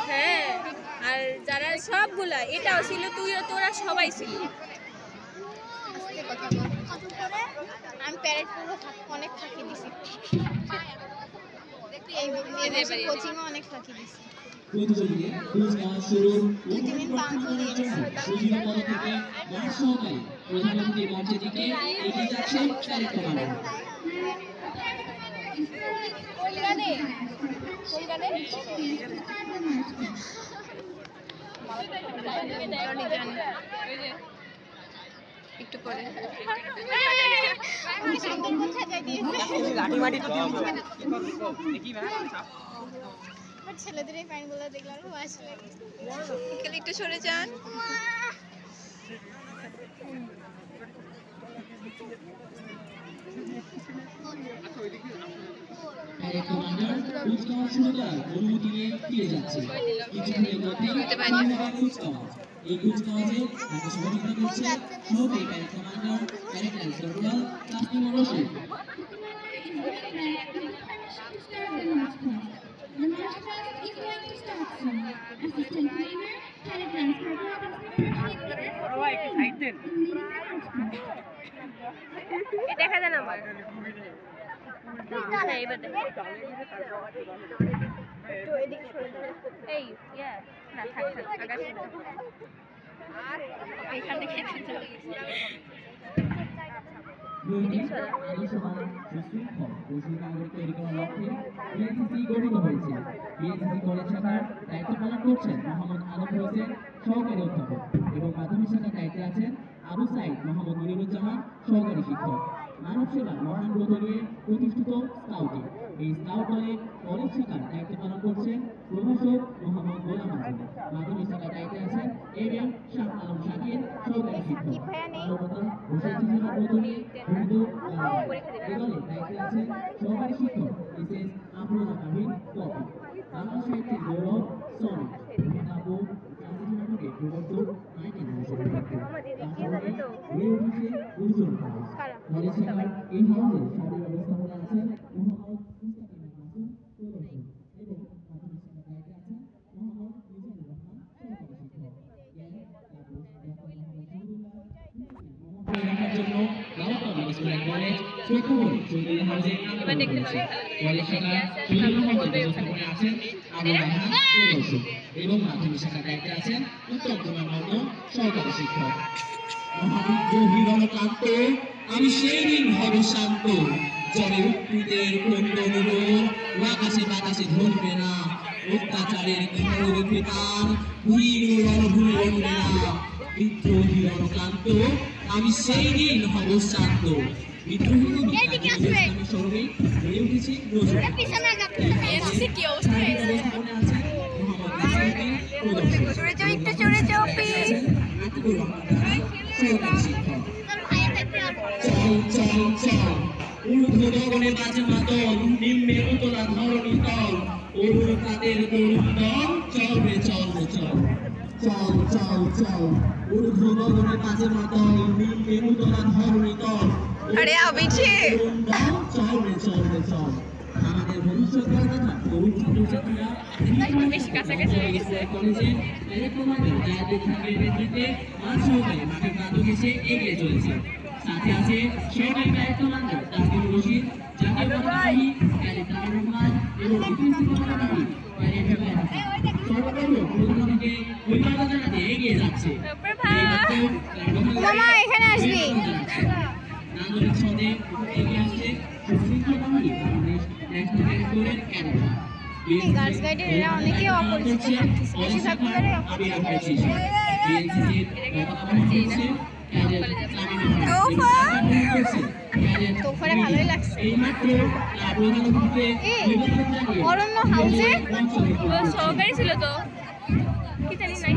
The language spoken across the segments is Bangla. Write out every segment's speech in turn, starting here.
হ্যাঁ, আর যারা সবগুলা এটাও ছিল, তুইও তোরা সবাই ছিল। আমি প্যারেড পুরো অনেক ফাঁকি দিছি, কোচিংও অনেক ফাঁকি দিছি। একটু পরে ছেলেদের এই প্যান্টগুলো দেখলাম আসলে একটু সরে যান। এই কুচকাওয়াজে তাকে সহযোগিতা করছে সহকারী parade commander parade corporal casting Rashid. দেখা যায় না আমার এই না থাক থাক এইখানে খেতে গঠিত হয়েছে। বিএনসিসি কলেজ শাখার দায়িত্ব পালন করছেন মোহাম্মদ আলম হোসেন সহকারী অধ্যাপক এবং মাধ্যমিক শাখার দায়িত্বে আছেন আবু সাইদ মোহাম্মদ মনিরুজ্জামান সহকারী শিক্ষক। মানব সেবার মহান ব্রত নিয়ে প্রতিষ্ঠিত স্কাউটিং, এই স্কাউট দলের কলেজ শাখার দায়িত্ব পালন করছেন প্রভাষক মোহাম্মদ গোলাম আজম। মাধ্যমিক শাখার দায়িত্বে আছেন এম শাহ আলম শাকির সহকারী শিক্ষক। মানবতা ও স্বেচ্ছাসেবা ব্রত নিয়ে এই দলের দায়িত্বে আছেন সহকারী শিক্ষক মিসেস আফরোজা পারভীন পপি। বাংলা সাহিত্যের গৌরব সনিক আবু নাটকের প্রবর্তক মাইকেল হোসেন হয়ে উঠেছে উজ্জ্বল হাউস। কলেজ শাখার এই হাউসের সার্বিক ব্যবস্থাপনা আছেন মোহাম্মদ মুস্তাকিম মাসুম প্রদর্শক এবং মাধ্যমিক শাখার দায়িত্বে আছেন মোহাম্মদ মিজানুর রহমান সহকারী শিক্ষক। জন্য কলেজ শহীদুল্লাহ হাউসে কলেজ শাখার শহীদুল্লাহ হাউসের ব্যবস্থাপনায় আছেন আবু রায়হান প্রদর্শক এবং মাধ্যমিক শাখার দায়িত্বে আছেন উত্তম কুমার মান্য সহকারী শিক্ষক। মহাবিদ্রোহীরণকান্ত আমি সেই দিন হব শান্ত, জলে উৎপীড়ের ক্রন্দন আকাশে বাতাসে ধরবে না, অত্যাচারের ঘোর বেতার ভুলির রণভূমি রণবে না। বিদ্রোহীরণকান্ত আমি সেই দিন হব শান্ত। বিদ্রোহী স্বরূপে গড়ে উঠেছে ঊর্ধ্বগগনে বাজে মাতল, নিম্নে উতলা ধরণী তল, অরুণ তাদের তরুণ দল, চল রে চল রে চল, চল চল চল। ঊর্ধ্বগগনে বাজে মাতল, নিম্নে উতলা ধরণী তল, আরে আবিছে চল রে চল রে চল। আমাদের ভবিষ্যৎ কথা তরুণ ছাত্রছাত্রীরা বেশি কাছাকাছি হয়ে গেছে। কলেজে প্যারেড কমান্ডার জায়েদ খানের নেতৃত্বে মাঠ সহকারে মাঠের প্রান্ত ঘেঁষে এগিয়ে চলেছে। সাথে আছে সহকারী প্যারেড কমান্ডার তাসকিন রশিদ, জাতীয় পতাকাবাহী প্যারেড তামিম রহমান এবং ডিফেন্সি পতাকাবাহী প্যারেড হেফাজ হাসান। সর্বপ্রথম প্রতিনিধিকে অভিবাদন জানাতে এগিয়ে যাচ্ছে। মামা এখানে আসবি। নান্দনিক ছন্দে এগিয়ে আসছে সুশৃঙ্খল বাহিনী বাংলাদেশ ন্যাশনাল প্যারেড কোরের ক্যাডেটরা। গার্লস গাইডের এরা অনেকেই অপরিচিত থাকতেছে, বেশিরভাগগুলোই অপরিচিত। তোফারে ভালোই লাগছে। অরণ্য হাউসে সহকারী ছিল তো, কি জানি নাই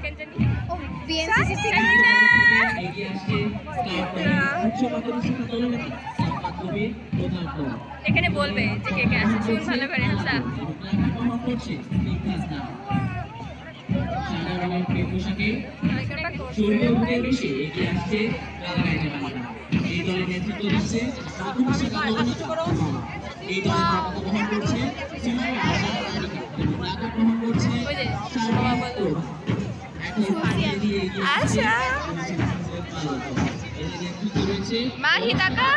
কেন জানি ও বিএনসিসি থেকে এখানে বলবে যে কে কে আছে, শুন ভালো করে। হামসা এই দলের নেতৃত্ব দিচ্ছে এই দলের বহন করছে আচ্ছা মাহি টাকা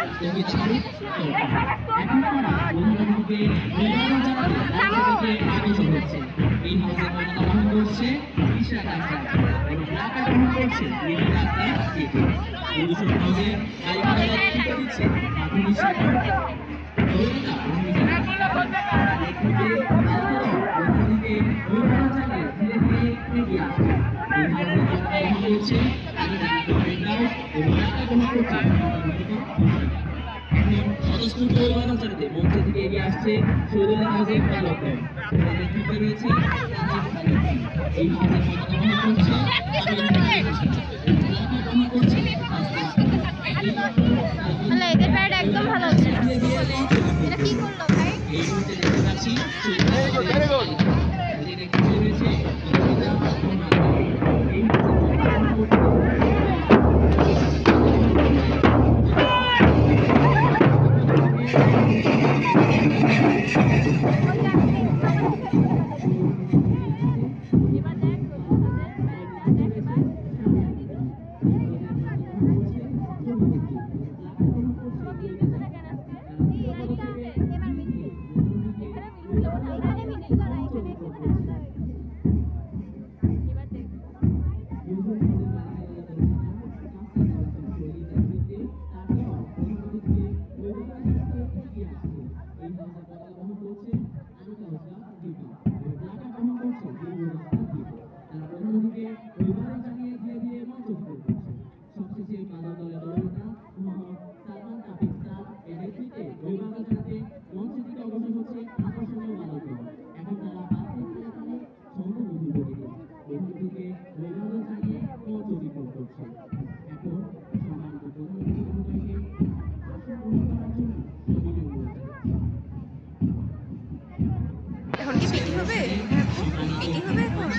মঞ্চ থেকে এগিয়ে আসছে শহীদুল হাউসের বালক নেতৃত্বে রয়েছে এই হাউসের এদের প্যাড একদম ভালো হচ্ছে না। এটা কি করলো ভাই? এই মুহূর্তে দেখতে পাচ্ছি এখন কি পিটি হবে? পিটি হবে এখন?